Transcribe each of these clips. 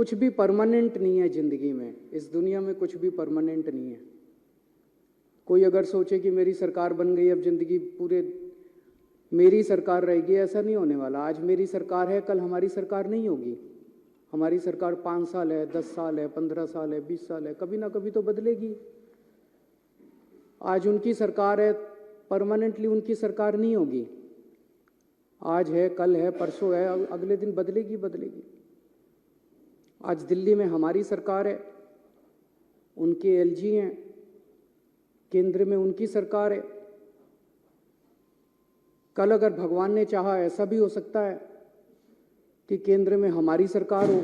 कुछ भी परमानेंट नहीं है जिंदगी में, इस दुनिया में कुछ भी परमानेंट नहीं है। कोई अगर सोचे कि मेरी सरकार बन गई, अब जिंदगी पूरे मेरी सरकार रहेगी, ऐसा नहीं होने वाला। आज मेरी सरकार है, कल हमारी सरकार नहीं होगी। हमारी सरकार 5 साल है, 10 साल है, 15 साल है, 20 साल है, कभी ना कभी तो बदलेगी। आज उनकी सरकार है, परमानेंटली उनकी सरकार नहीं होगी। आज है, कल है, परसों है, अगले दिन बदलेगी बदलेगी। आज दिल्ली में हमारी सरकार है, उनके एलजी हैं, केंद्र में उनकी सरकार है। कल अगर भगवान ने चाहा ऐसा भी हो सकता है कि केंद्र में हमारी सरकार हो,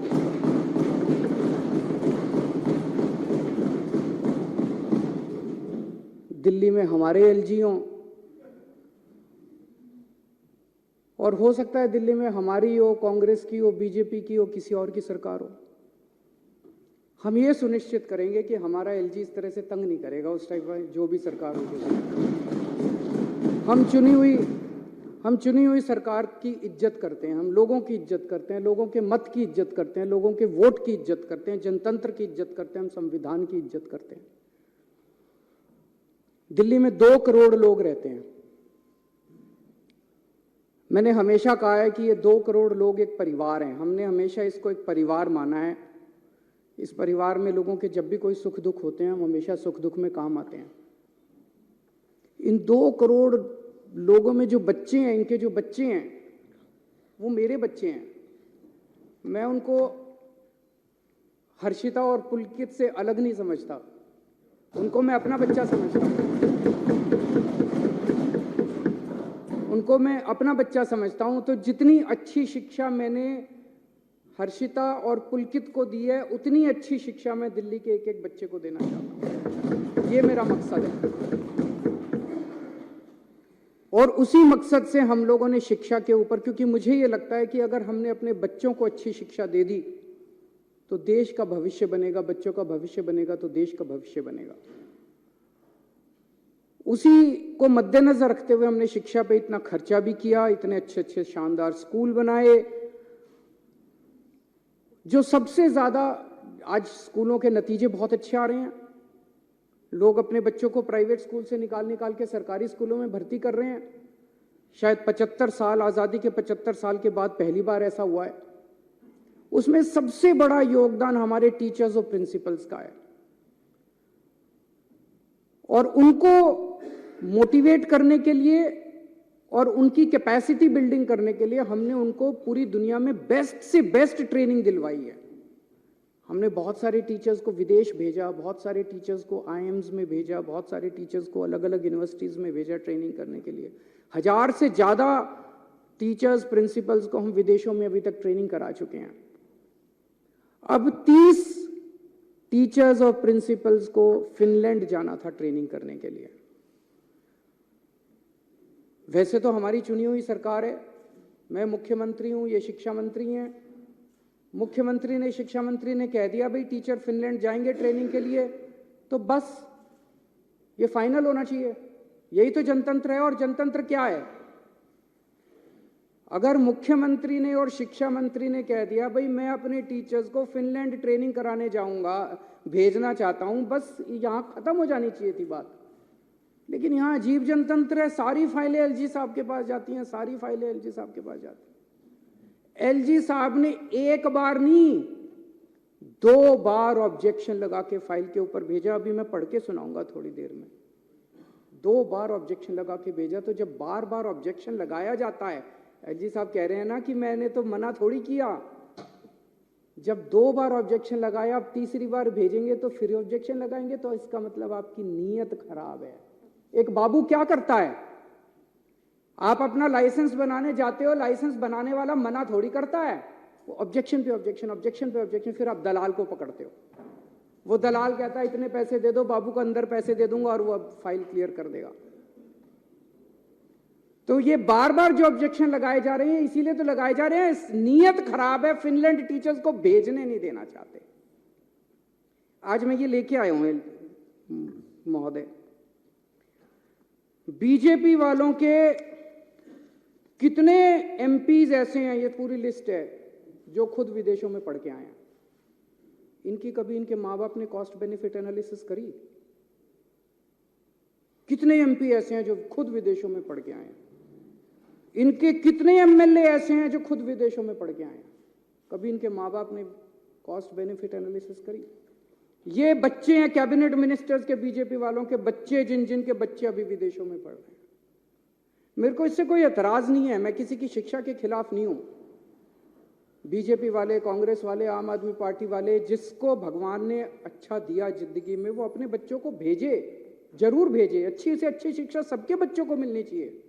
दिल्ली में हमारे एलजी हों, और हो सकता है दिल्ली में हमारी हो, कांग्रेस की हो, बीजेपी की हो, किसी और की सरकार हो। हम ये सुनिश्चित करेंगे कि हमारा एलजी इस तरह से तंग नहीं करेगा उस टाइप का, जो भी सरकार होगी। हम चुनी हुई सरकार की इज्जत करते हैं, हम लोगों की इज्जत करते हैं, लोगों के मत की इज्जत करते हैं, लोगों के वोट की इज्जत करते हैं, जनतंत्र की इज्जत करते हैं, हम संविधान की इज्जत करते हैं। दिल्ली में 2 करोड़ लोग रहते हैं। मैंने हमेशा कहा है कि ये 2 करोड़ लोग एक परिवार हैं। हमने हमेशा इसको एक परिवार माना है। इस परिवार में लोगों के जब भी कोई सुख दुख होते हैं, हम हमेशा सुख दुख में काम आते हैं। इन 2 करोड़ लोगों में जो बच्चे हैं, इनके जो बच्चे हैं, वो मेरे बच्चे हैं। मैं उनको हर्षिता और पुलकित से अलग नहीं समझता, उनको मैं अपना बच्चा समझता हूँ। उनको मैं अपना बच्चा समझता हूं। तो जितनी अच्छी शिक्षा मैंने हर्षिता और पुलकित को दी है, उतनी अच्छी शिक्षा मैं दिल्ली के एक एक बच्चे को देना चाहता हूं। ये मेरा मकसद है। और उसी मकसद से हम लोगों ने शिक्षा के ऊपर, क्योंकि मुझे ये लगता है कि अगर हमने अपने बच्चों को अच्छी शिक्षा दे दी तो देश का भविष्य बनेगा, बच्चों का भविष्य बनेगा तो देश का भविष्य बनेगा। उसी को मद्देनजर रखते हुए हमने शिक्षा पे इतना खर्चा भी किया, इतने अच्छे अच्छे शानदार स्कूल बनाए। जो सबसे ज्यादा आज स्कूलों के नतीजे बहुत अच्छे आ रहे हैं। लोग अपने बच्चों को प्राइवेट स्कूल से निकाल के सरकारी स्कूलों में भर्ती कर रहे हैं। शायद 75 साल, आजादी के 75 साल के बाद पहली बार ऐसा हुआ है। उसमें सबसे बड़ा योगदान हमारे टीचर्स और प्रिंसिपल्स का है। और उनको मोटिवेट करने के लिए और उनकी कैपेसिटी बिल्डिंग करने के लिए हमने उनको पूरी दुनिया में बेस्ट से बेस्ट ट्रेनिंग दिलवाई है। हमने बहुत सारे टीचर्स को विदेश भेजा, बहुत सारे टीचर्स को आईएम्स में भेजा, बहुत सारे टीचर्स को अलग अलग यूनिवर्सिटीज में भेजा ट्रेनिंग करने के लिए। 1000 से ज्यादा टीचर्स, प्रिंसिपल्स को हम विदेशों में अभी तक ट्रेनिंग करा चुके हैं। अब 30 टीचर्स और प्रिंसिपल्स को फिनलैंड जाना था ट्रेनिंग करने के लिए। वैसे तो हमारी चुनी हुई सरकार है, मैं मुख्यमंत्री हूं, ये शिक्षा मंत्री हैं। मुख्यमंत्री ने, शिक्षा मंत्री ने कह दिया भाई टीचर फिनलैंड जाएंगे ट्रेनिंग के लिए, तो बस ये फाइनल होना चाहिए। यही तो जनतंत्र है। और जनतंत्र क्या है? अगर मुख्यमंत्री ने और शिक्षा मंत्री ने कह दिया भाई मैं अपने टीचर्स को फिनलैंड ट्रेनिंग कराने जाऊंगा, भेजना चाहता हूं, बस यहां खत्म हो जानी चाहिए थी बात। लेकिन यहां अजीब जनतंत्र है। सारी फाइलें एलजी साहब के पास जाती हैं, सारी फाइलें एलजी साहब के पास जाती हैं। एलजी साहब ने एक बार नहीं, 2 बार ऑब्जेक्शन लगा के फाइल के ऊपर भेजा। अभी मैं पढ़ के सुनाऊंगा थोड़ी देर में। 2 बार ऑब्जेक्शन लगा के भेजा। तो जब बार बार ऑब्जेक्शन लगाया जाता है, एलजी साहब कह रहे हैं ना कि मैंने तो मना थोड़ी किया। जब 2 बार ऑब्जेक्शन लगाया, अब तीसरी बार भेजेंगे तो फिर ऑब्जेक्शन लगाएंगे, तो इसका मतलब आपकी नीयत खराब है। एक बाबू क्या करता है? आप अपना लाइसेंस बनाने जाते हो, लाइसेंस बनाने वाला मना थोड़ी करता है, वो ऑब्जेक्शन पे ऑब्जेक्शन, ऑब्जेक्शन पे ऑब्जेक्शन, फिर आप दलाल को पकड़ते हो। वो दलाल कहता है इतने पैसे दे दो, बाबू को अंदर पैसे दे दूंगा और वो अब फाइल क्लियर कर देगा। तो ये बार बार जो ऑब्जेक्शन लगाए जा रहे हैं, इसीलिए तो लगाए जा रहे हैं, नीयत खराब है। फिनलैंड टीचर्स को भेजने नहीं देना चाहते। आज मैं ये लेके आया हूं महोदय, बीजेपी वालों के कितने एमपीज ऐसे हैं, ये पूरी लिस्ट है, जो खुद विदेशों में पढ़ के आए हैं। इनकी कभी इनके माँ बाप ने कॉस्ट बेनिफिट एनालिसिस करी? कितने एमपी ऐसे हैं जो खुद विदेशों में पढ़ के आए हैं? इनके कितने एमएलए ऐसे हैं जो खुद विदेशों में पढ़ के आए हैं? कभी इनके माँ बाप ने कॉस्ट बेनिफिट एनालिसिस करी? ये बच्चे हैं कैबिनेट मिनिस्टर्स के, बीजेपी वालों के बच्चे, जिन के बच्चे अभी विदेशों में पढ़ रहे हैं। मेरे को इससे कोई एतराज नहीं है, मैं किसी की शिक्षा के खिलाफ नहीं हूं। बीजेपी वाले, कांग्रेस वाले, आम आदमी पार्टी वाले, जिसको भगवान ने अच्छा दिया जिंदगी में वो अपने बच्चों को भेजे, जरूर भेजे। अच्छी से अच्छी शिक्षा सबके बच्चों को मिलनी चाहिए।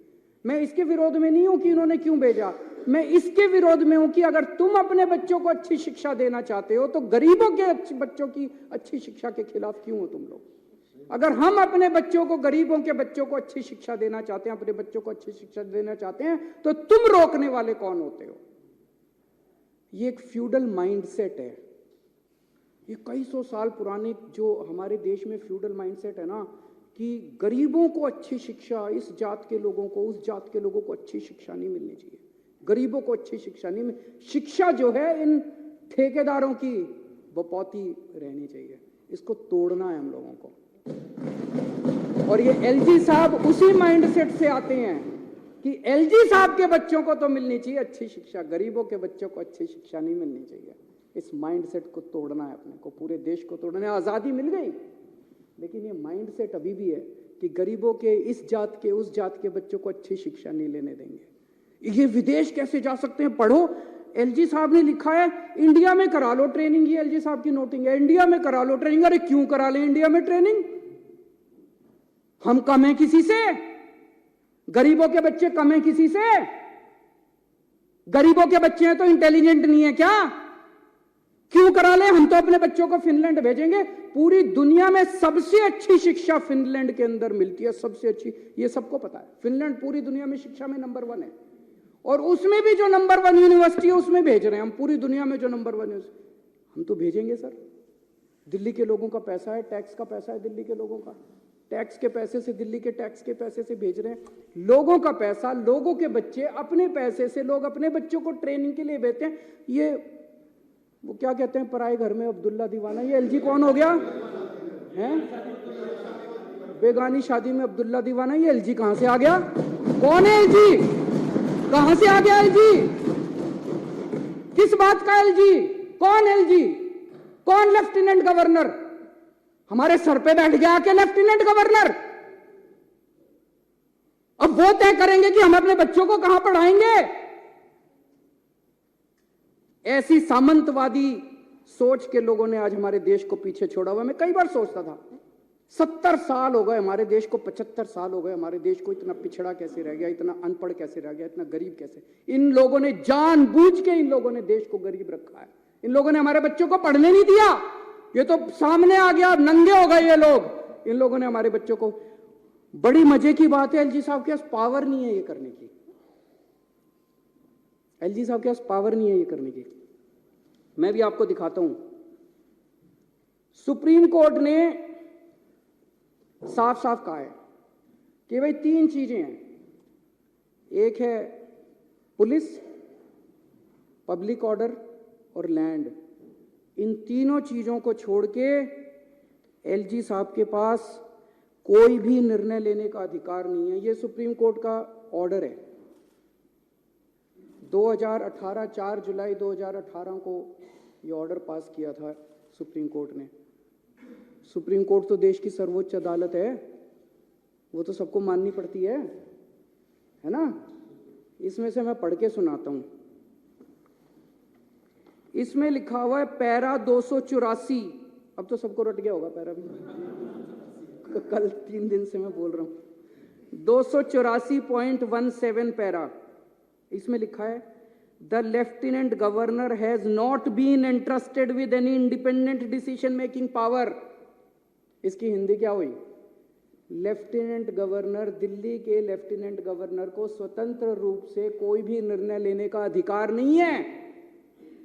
मैं इसके विरोध में नहीं हूं कि इन्होंने क्यों भेजा, मैं इसके विरोध में हूं कि अगर तुम अपने बच्चों को अच्छी शिक्षा देना चाहते हो तो गरीबों के बच्चों की अच्छी शिक्षा के खिलाफ क्यों हो तुम लोग? अगर हम अपने बच्चों को, गरीबों के बच्चों को अच्छी शिक्षा देना चाहते हैं, अपने बच्चों को अच्छी शिक्षा देना चाहते हैं, तो तुम रोकने वाले कौन होते हो? ये एक फ्यूडल माइंडसेट है, ये कई सौ साल पुराने जो हमारे देश में फ्यूडल माइंडसेट है ना, कि गरीबों को अच्छी शिक्षा, इस जात के लोगों को, उस जात के लोगों को अच्छी शिक्षा नहीं मिलनी चाहिए, गरीबों को अच्छी शिक्षा नहीं शिक्षा जो है इन ठेकेदारों की बपौती रहनी चाहिए। इसको तोड़ना है हम लोगों को। और ये एलजी साहब उसी माइंडसेट से आते हैं कि एलजी साहब के बच्चों को तो मिलनी चाहिए अच्छी शिक्षा, गरीबों के बच्चों को अच्छी शिक्षा नहीं मिलनी चाहिए। इस माइंडसेट को तोड़ना है अपने को, पूरे देश को तोड़ना है। आजादी मिल गई, लेकिन ये माइंडसेट अभी भी है कि गरीबों के, इस जात के, उस जात के बच्चों को अच्छी शिक्षा नहीं लेने देंगे। ये विदेश कैसे जा सकते हैं? पढ़ो, एलजी साहब ने लिखा है इंडिया में करा लो ट्रेनिंग। ये एलजी साहब की नोटिंग है, इंडिया में करा लो ट्रेनिंग। अरे क्यों करा ले इंडिया में ट्रेनिंग? हम कम हैं किसी से? गरीबों के बच्चे कम हैं किसी से? गरीबों के बच्चे हैं तो इंटेलिजेंट नहीं है क्या? क्यों करा ले? हम तो अपने बच्चों को फिनलैंड भेजेंगे। पूरी दुनिया में सबसे अच्छी शिक्षा फिनलैंड के अंदर मिलती है, सबसे अच्छी, ये सबको पता है। फिनलैंड पूरी दुनिया में शिक्षा में नंबर 1 है, और उसमें भी जो नंबर 1 यूनिवर्सिटी है उसमें भेज रहे हैं हम। पूरी दुनिया में जो नंबर 1 है हम तो भेजेंगे सर। दिल्ली के लोगों का पैसा है, टैक्स का पैसा है दिल्ली के लोगों का, टैक्स के पैसे से, दिल्ली के टैक्स के पैसे से भेज रहे हैं। लोगों का पैसा, लोगों के बच्चे, अपने पैसे से लोग अपने बच्चों को ट्रेनिंग के लिए भेजते हैं। ये वो क्या कहते हैं, पराए घर में अब्दुल्ला दीवाना। ये एलजी कौन हो गया है? बेगानी शादी में अब्दुल्ला दीवाना। ये एलजी कहां से आ गया? कौन है एलजी? कहां से आ गया एलजी? किस बात का एलजी? कौन एलजी? कौन लेफ्टिनेंट गवर्नर? हमारे सर पे बैठ गया आके लेफ्टिनेंट गवर्नर। अब वो तय करेंगे कि हम अपने बच्चों को कहां पढ़ाएंगे। ऐसी सामंतवादी सोच के लोगों ने आज हमारे देश को पीछे छोड़ा हुआ। मैं कई बार सोचता था 70 साल हो गए हमारे देश को, 75 साल हो गए हमारे देश को, इतना पिछड़ा कैसे रह गया, इतना अनपढ़ कैसे रह गया, इतना गरीब कैसे? इन लोगों ने जानबूझ के, इन लोगों ने देश को गरीब रखा है। इन लोगों ने हमारे बच्चों को पढ़ने नहीं दिया। ये तो सामने आ गया, नंगे हो गए ये लोग। इन लोगों ने हमारे बच्चों को, बड़ी मजे की बात है, एलजी साहब के पास पावर नहीं है ये करने की। एलजी साहब के पास पावर नहीं है ये करने की। मैं भी आपको दिखाता हूं। सुप्रीम कोर्ट ने साफ साफ कहा है कि भाई 3 चीजें हैं। एक है पुलिस, पब्लिक ऑर्डर और लैंड। इन तीनों चीजों को छोड़ के एलजी साहब के पास कोई भी निर्णय लेने का अधिकार नहीं है। ये सुप्रीम कोर्ट का ऑर्डर है। 2018 4 जुलाई 2018 को ये ऑर्डर पास किया था सुप्रीम कोर्ट ने। सुप्रीम कोर्ट तो देश की सर्वोच्च अदालत है, वो तो सबको माननी पड़ती है ना। इसमें से मैं पढ़ के सुनाता हूं। इसमें लिखा हुआ है पैरा 284। अब तो सबको रट गया होगा पैरा भी, कल 3 दिन से मैं बोल रहा हूं। 284.17 पैरा। इसमें लिखा है the lieutenant governor has not been entrusted with any independent decision making power. इसकी हिंदी क्या हुई? लेफ्टिनेंट गवर्नर, दिल्ली के लेफ्टिनेंट गवर्नर को स्वतंत्र रूप से कोई भी निर्णय लेने का अधिकार नहीं है।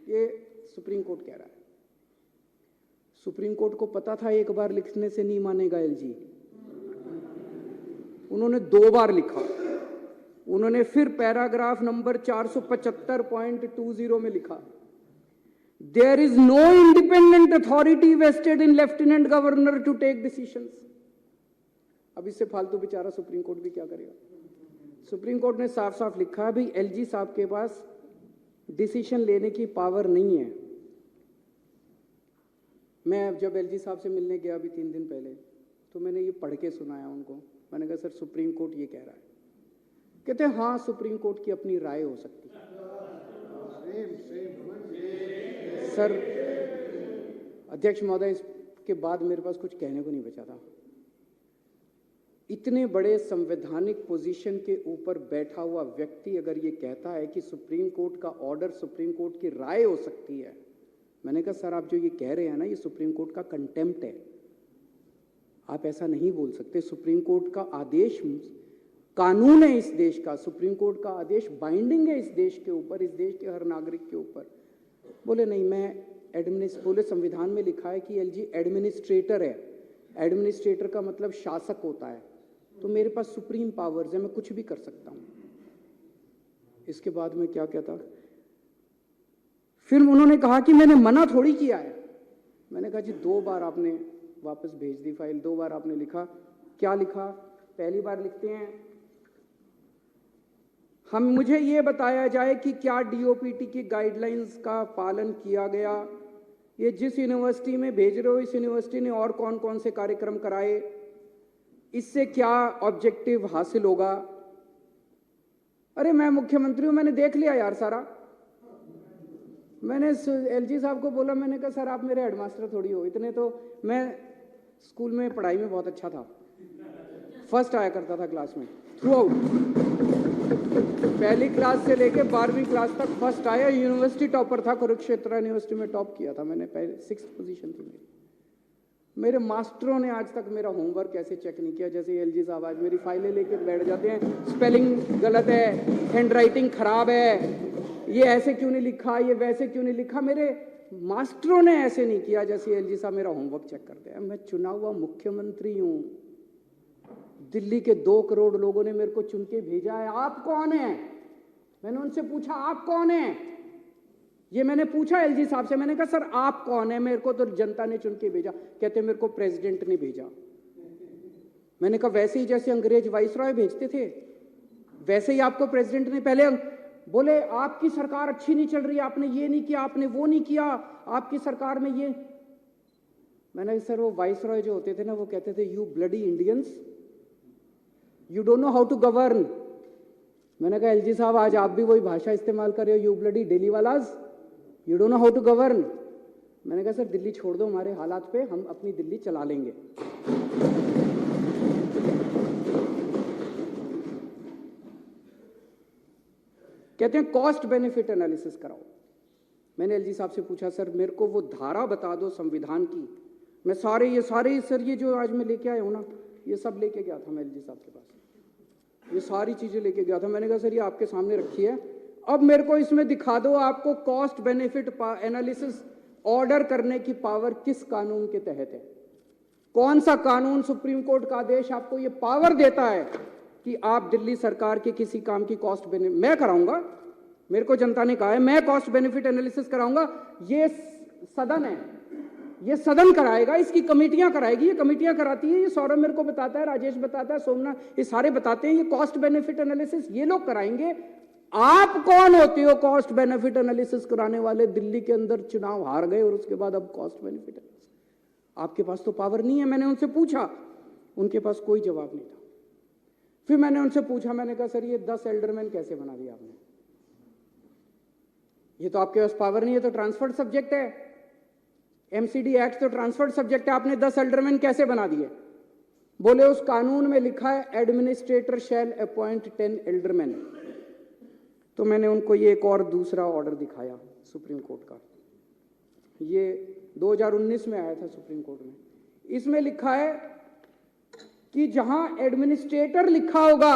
ये सुप्रीम कोर्ट कह रहा है। सुप्रीम कोर्ट को पता था एक बार लिखने से नहीं मानेगा एलजी। उन्होंने 2 बार लिखा। उन्होंने फिर पैराग्राफ नंबर 475.20 में लिखा There is no independent authority vested in Lieutenant Governor to take decisions. अब इससे फालतू बेचारा सुप्रीम कोर्ट भी क्या करेगा? सुप्रीम कोर्ट ने साफ साफ लिखा है भाई एलजी साहब के पास डिसीजन लेने की पावर नहीं है। मैं जब एलजी साहब से मिलने गया अभी 3 दिन पहले, तो मैंने ये पढ़ के सुनाया उनको। मैंने कहा सर सुप्रीम कोर्ट ये कह रहा है। कहते हैं हाँ सुप्रीम कोर्ट की अपनी राय हो सकती है। सर अध्यक्ष महोदय, इसके बाद मेरे पास कुछ कहने को नहीं बचा था। इतने बड़े संवैधानिक पोजीशन के ऊपर बैठा हुआ व्यक्ति अगर ये कहता है कि सुप्रीम कोर्ट का ऑर्डर सुप्रीम कोर्ट की राय हो सकती है, मैंने कहा सर आप जो ये कह रहे हैं ना, ये सुप्रीम कोर्ट का कंटेम्प्ट है। आप ऐसा नहीं बोल सकते। सुप्रीम कोर्ट का आदेश कानून है इस देश का। सुप्रीम कोर्ट का आदेश बाइंडिंग है इस देश के ऊपर, इस देश के हर नागरिक के ऊपर। बोले नहीं, मैं बोले संविधान में लिखा है कि एलजी एडमिनिस्ट्रेटर है। एडमिनिस्ट्रेटर का मतलब शासक होता है, तो मेरे पास सुप्रीम पावर्स है, मैं कुछ भी कर सकता हूं। इसके बाद में क्या कहता, फिर उन्होंने कहा कि मैंने मना थोड़ी किया है। मैंने कहा जी 2 बार आपने वापस भेज दी फाइल, 2 बार आपने लिखा। क्या लिखा? पहली बार लिखते हैं मुझे ये बताया जाए कि क्या डीओपीटी की गाइडलाइंस का पालन किया गया। ये जिस यूनिवर्सिटी में भेज रहे हो, इस यूनिवर्सिटी ने और कौन कौन से कार्यक्रम कराए, इससे क्या ऑब्जेक्टिव हासिल होगा। अरे मैं मुख्यमंत्री हूं, मैंने देख लिया यार सारा। मैंने एलजी साहब को बोला, मैंने कहा सर आप मेरे हेडमास्टर थोड़ी हो। इतने तो मैं स्कूल में पढ़ाई में बहुत अच्छा था, फर्स्ट आया करता था क्लास में थ्रू आउट। पहली क्लास से लेके 12वीं क्लास तक फर्स्ट आया। यूनिवर्सिटी टॉपर था, कुरुक्षेत्र यूनिवर्सिटी में टॉप किया था मैंने, पहले 6th पोजीशन थी मेरी। मेरे मास्टरों ने आज तक मेरा होमवर्क ऐसे चेक नहीं किया जैसे एलजी साहब आज मेरी फाइलें लेके बैठ जाते हैं। स्पेलिंग गलत है, हैंडराइटिंग खराब है, ये ऐसे क्यों नहीं लिखा, ये वैसे क्यों नहीं लिखा। मेरे मास्टरों ने ऐसे नहीं किया जैसे एलजी साहब मेरा होमवर्क चेक करते हैं। मैं चुना हुआ मुख्यमंत्री हूं। दिल्ली के 2 करोड़ लोगों ने मेरे को चुन के भेजा है। आप कौन है? मैंने उनसे पूछा आप कौन है? ये मैंने पूछा एलजी साहब से। मैंने कहा सर आप कौन है? मेरे को तो जनता ने चुन के भेजा। कहते मेरे को प्रेसिडेंट ने भेजा। मैंने कहा वैसे ही जैसे अंग्रेज वाइसरॉय भेजते थे वैसे ही आपको प्रेसिडेंट ने पहले। बोले आपकी सरकार अच्छी नहीं चल रही, आपने ये नहीं किया, आपने वो नहीं किया, आपकी सरकार में ये। मैंने सर वो वाइसरॉय जो होते थे ना, वो कहते थे you bloody Indians, you don't know how to govern. मैंने कहा एलजी साहब आज आप भी वही भाषा इस्तेमाल कर रहे हो, यू ब्लडी डेली वालाज, you don't know how to govern. मैंने कहा सर दिल्ली छोड़ दो हमारे हालात पे, हम अपनी दिल्ली चला लेंगे। कहते हैं कॉस्ट बेनिफिट एनालिसिस कराओ। मैंने एलजी साहब से पूछा सर मेरे को वो धारा बता दो संविधान की। मैं सारे सर ये जो आज मैं लेके आया हूं ना, ये सब लेके गया था मैं एलजी साहब के पास, ये सारी चीजें लेके गया था। मैंने कहा सर ये आपके सामने रखी है, अब मेरे को इसमें दिखा दो आपको कॉस्ट बेनिफिट एनालिसिस ऑर्डर करने की पावर किस कानून के तहत है। कौन सा कानून, सुप्रीम कोर्ट का आदेश आपको ये पावर देता है कि आप दिल्ली सरकार के किसी काम की कॉस्ट बेनिफिट। मैं कराऊंगा, मेरे को जनता ने कहा है मैं कॉस्ट बेनिफिट एनालिसिस कराऊंगा। ये सदन है, ये सदन कराएगा, इसकी कमेटियां कराएगी, ये कमेटियां कराती है। ये सौरभ मेरे को बताता है, राजेश बताता है, सोमनाथ, ये सारे बताते हैं। ये कॉस्ट बेनिफिट एनालिसिस ये लोग कराएंगे। आप कौन होते हो कॉस्ट बेनिफिट एनालिसिस कराने वाले? दिल्ली के अंदर चुनाव हार गए और उसके बाद अब कॉस्ट बेनिफिट एनालिसिस, आपके पास तो पावर नहीं है। मैंने उनसे पूछा, उनके पास कोई जवाब नहीं था। फिर मैंने उनसे पूछा, मैंने कहा सर ये 10 एल्डरमैन कैसे बना दिया आपने? ये तो आपके पास पावर नहीं है, तो ट्रांसफर्ड सब्जेक्ट है, एमसीडी एक्ट तो ट्रांसफर्ड सब्जेक्ट है, आपने 10 एल्डरमैन कैसे बना दिए? बोले उस कानून में लिखा है एडमिनिस्ट्रेटर शैल अपॉइंट 10 एल्डरमैन। तो मैंने उनको ये एक और दूसरा ऑर्डर दिखाया सुप्रीम कोर्ट का, ये 2019 में आया था सुप्रीम कोर्ट में। इसमें लिखा है कि जहां एडमिनिस्ट्रेटर लिखा होगा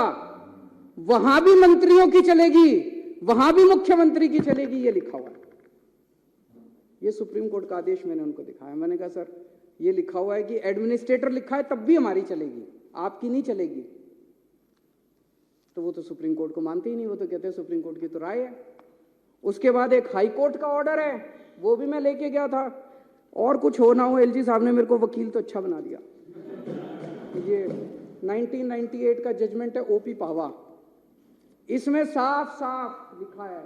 वहां भी मंत्रियों की चलेगी, वहां भी मुख्यमंत्री की चलेगी, ये लिखा हुआ है। ये सुप्रीम कोर्ट का आदेश मैंने उनको दिखाया। मैंने कहा सर ये लिखा हुआ है कि एडमिनिस्ट्रेटर लिखा है तब भी हमारी चलेगी, आपकी नहीं चलेगी। तो वो तो सुप्रीम कोर्ट को मानते ही नहीं, वो तो कहते हैं सुप्रीम कोर्ट की तो राय है। उसके बाद एक हाई कोर्ट का ऑर्डर है वो भी मैं लेके गया था। और कुछ हो ना हो, एलजी साहब ने मेरे को वकील तो अच्छा बना दिया। ये 1998 का जजमेंट है ओपी पावा, इसमें साफ साफ लिखा है,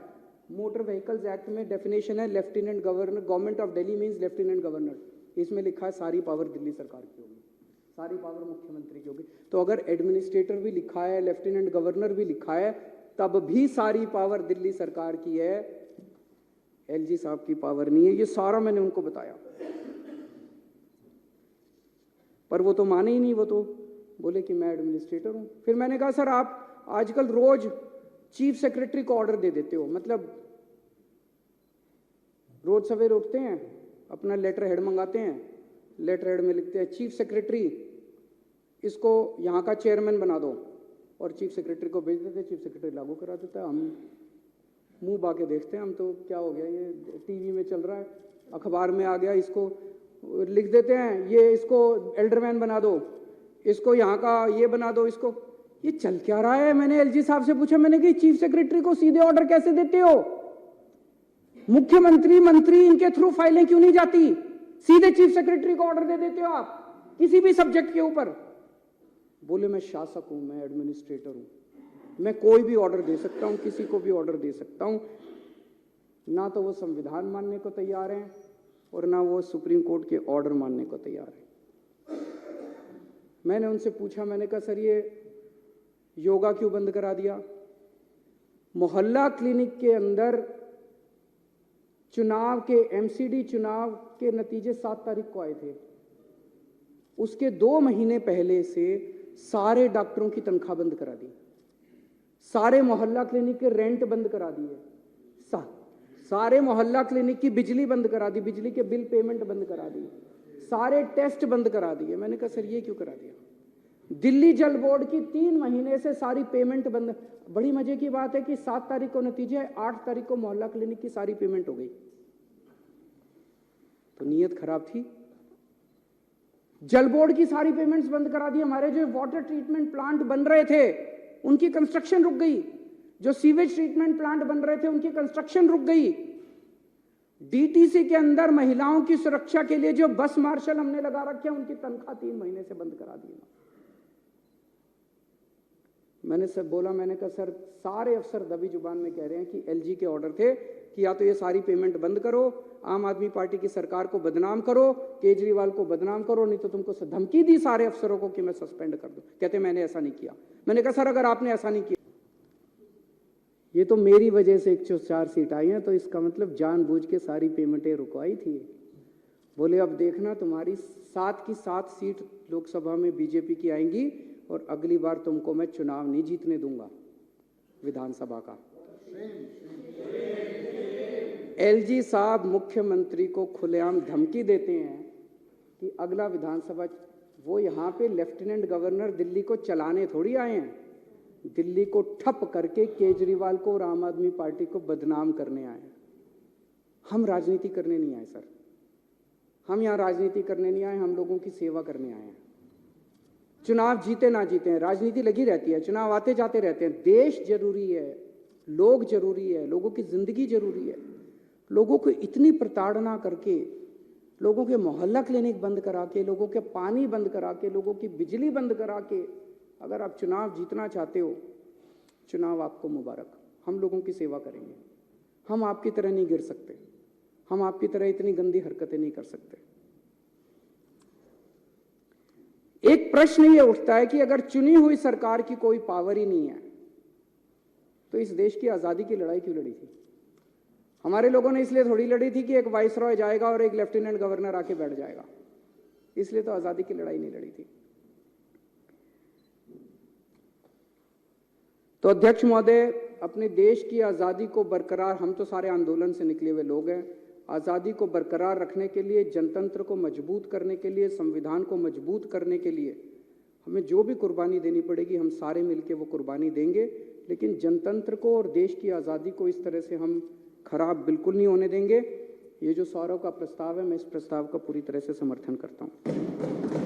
मोटर व्हीकल्स एक्ट में डेफिनेशन है lieutenant governor, government of Delhi means lieutenant governor. इसमें लिखा है सारी पावर दिल्ली सरकार की होगी, सारी पावर मुख्यमंत्री की होगी। तो अगर एडमिनिस्ट्रेटर भी लिखा है, लेफ्टिनेंट गवर्नर भी लिखा है, तब भी सारी पावर दिल्ली सरकार की है, एलजी साहब की पावर नहीं है। ये सारा मैंने उनको बताया, पर वो तो माने ही नहीं। वो तो बोले कि मैं एडमिनिस्ट्रेटर हूं। फिर मैंने कहा सर आप आजकल रोज चीफ सेक्रेटरी को ऑर्डर दे देते हो, मतलब रोज सवेरे उठते हैं, अपना लेटर हेड मंगाते हैं, लेटर हेड में लिखते हैं चीफ सेक्रेटरी इसको यहाँ का चेयरमैन बना दो, और चीफ सेक्रेटरी को भेज देते, चीफ सेक्रेटरी लागू करा देता है। हम मुंह बाके देखते हैं, हम तो क्या हो गया, ये टीवी में चल रहा है, अखबार में आ गया, इसको लिख देते हैं, ये इसको एल्डरमैन बना दो, इसको यहाँ का ये बना दो, इसको। ये चल क्या रहा है? मैंने एलजी साहब से पूछा, मैंने कि चीफ सेक्रेटरी को सीधे ऑर्डर कैसे देते हो? मुख्यमंत्री मंत्री इनके थ्रू फाइलें क्यों नहीं जाती? सीधे चीफ सेक्रेटरी को ऑर्डर दे देते हो आप किसी भी सब्जेक्ट के ऊपर। बोले मैं शासक हूं, मैं एडमिनिस्ट्रेटर हूं, मैं कोई भी ऑर्डर दे सकता हूं, किसी को भी ऑर्डर दे सकता हूं। ना तो वो संविधान मानने को तैयार हैं और ना वो सुप्रीम कोर्ट के ऑर्डर मानने को तैयार है। मैंने उनसे पूछा, मैंने कहा सर ये योगा क्यों बंद करा दिया? मोहल्ला क्लिनिक के अंदर चुनाव के, एमसीडी चुनाव के नतीजे 7 तारीख को आए थे, उसके 2 महीने पहले से सारे डॉक्टरों की तनख्वाह बंद करा दी, सारे मोहल्ला क्लिनिक के रेंट बंद करा दिए, सारे मोहल्ला क्लिनिक की बिजली बंद करा दी, बिजली के बिल पेमेंट बंद करा दी, सारे टेस्ट बंद करा दिए। मैंने कहा सर ये क्यों करा दिया? दिल्ली जल बोर्ड की 3 महीने से सारी पेमेंट बंद। बड़ी मजे की बात है कि 7 तारीख को नतीजे है, 8 तारीख को मोहल्ला क्लिनिक की सारी पेमेंट हो गई। तो नीयत खराब थी। जल बोर्ड की सारी पेमेंट्स बंद करा दी। हमारे जो वाटर ट्रीटमेंट प्लांट बन रहे थे उनकी कंस्ट्रक्शन रुक गई, जो सीवेज ट्रीटमेंट प्लांट बन रहे थे उनकी कंस्ट्रक्शन रुक गई। डीटीसी के अंदर महिलाओं की सुरक्षा के लिए जो बस मार्शल हमने लगा रखे हैं उनकी तनख्वाह 3 महीने से बंद करा दी। मैंने सब बोला, मैंने कहा सर सारे अफसर दबी जुबान में कह रहे हैं कि एलजी के ऑर्डर थे कि या तो ये सारी पेमेंट बंद करो, आम आदमी पार्टी की सरकार को बदनाम करो, केजरीवाल को बदनाम करो, नहीं तो तुमको धमकी दी सारे अफसरों को कि मैं सस्पेंड कर दूं। कहते मैंने ऐसा नहीं किया। मैंने कहा सर अगर आपने ऐसा नहीं किया, ये तो मेरी वजह से 104 सीट आई हैं, तो इसका मतलब जानबूझ के सारी पेमेंटें रुकवाई थी। बोले अब देखना तुम्हारी 7 की 7 सीट लोकसभा में बीजेपी की आएंगी और अगली बार तुमको मैं चुनाव नहीं जीतने दूंगा विधानसभा का। एलजी साहब मुख्यमंत्री को खुलेआम धमकी देते हैं कि अगला विधानसभा, वो यहाँ पे लेफ्टिनेंट गवर्नर दिल्ली को चलाने थोड़ी आए हैं, दिल्ली को ठप करके केजरीवाल को और आम आदमी पार्टी को बदनाम करने आए हैं। हम राजनीति करने नहीं आए सर, हम यहाँ राजनीति करने नहीं आए, हम लोगों की सेवा करने आए हैं। चुनाव जीते ना जीते हैं, राजनीति लगी रहती है, चुनाव आते जाते रहते हैं। देश जरूरी है, लोग जरूरी है, लोगों की जिंदगी जरूरी है। लोगों को इतनी प्रताड़ना करके, लोगों के मोहल्ला क्लिनिक बंद करा के, लोगों के पानी बंद करा के, लोगों की बिजली बंद करा के अगर आप चुनाव जीतना चाहते हो, चुनाव आपको मुबारक। हम लोगों की सेवा करेंगे, हम आपकी तरह नहीं गिर सकते, हम आपकी तरह इतनी गंदी हरकतें नहीं कर सकते। एक प्रश्न ये उठता है कि अगर चुनी हुई सरकार की कोई पावर ही नहीं है तो इस देश की आजादी की लड़ाई क्यों लड़ी थी? हमारे लोगों ने इसलिए थोड़ी लड़ी थी कि एक वाइसरॉय जाएगा और एक लेफ्टिनेंट गवर्नर आके बैठ जाएगा, इसलिए तो आजादी की लड़ाई नहीं लड़ी थी। तो अध्यक्ष महोदय, अपने देश की आजादी को बरकरार, हम तो सारे आंदोलन से निकले हुए लोग हैं, आज़ादी को बरकरार रखने के लिए, जनतंत्र को मजबूत करने के लिए, संविधान को मजबूत करने के लिए हमें जो भी कुर्बानी देनी पड़ेगी हम सारे मिलके वो कुर्बानी देंगे। लेकिन जनतंत्र को और देश की आज़ादी को इस तरह से हम खराब बिल्कुल नहीं होने देंगे। ये जो सौरव का प्रस्ताव है, मैं इस प्रस्ताव का पूरी तरह से समर्थन करता हूँ।